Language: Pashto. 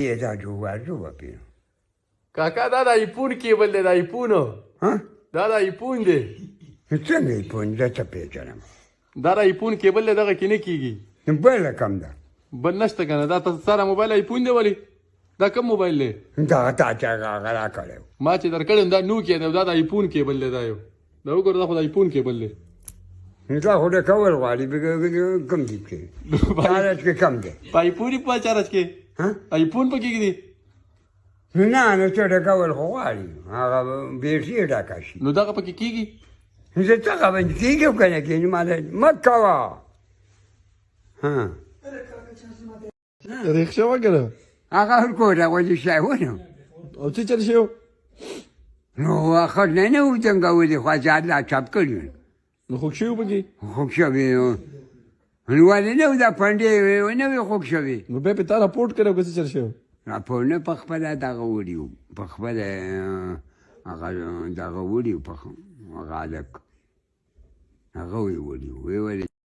دا جوړو وپی کاکا دا د آیفون کیبل دی د آیفون ها دا د آیفون دی څنګه یې پون دا څه پیژنم دا د آیفون کیبل دی دغه کې نه کیږي بل کم ده بل نشته کنه دا تاسو سره موبایل آیفون دی ولی دا کوم موبایل دی دا تا چا غلا کړو ما چې درکړم دا نو کې دی دا د آیفون کیبل دی دا یو دا وګوره دا خو د آیفون کیبل دی دا خو د کول غواړي کم دي کې چارج کې کم دی په آیفون په چارج کې ها آیفون په کې دی نه نو چې د کول خو غواړي هغه بیټري ډاکا شي نو دغه پکې کیږي زه څنګه باندې کېږم که نه کېږي ماله مه کوه ها رخصه وکړه هغه ورکوټه غوندې شی ونه او څه چل شو نو آخر نه نه و جنګولي خو ځان لا چاپ کړي نو خوږ شوي پکې خوږ شوي نو ولې نه و دا پنډې ونه وي خوږ شوي نو بیا پې تا راپورټ کړی که څه چل شو راپور نه په خپله دغه وړي وو په خپله هغه دغه وړي وو په هغه هلک هغه ویې وړي وو ویې ویل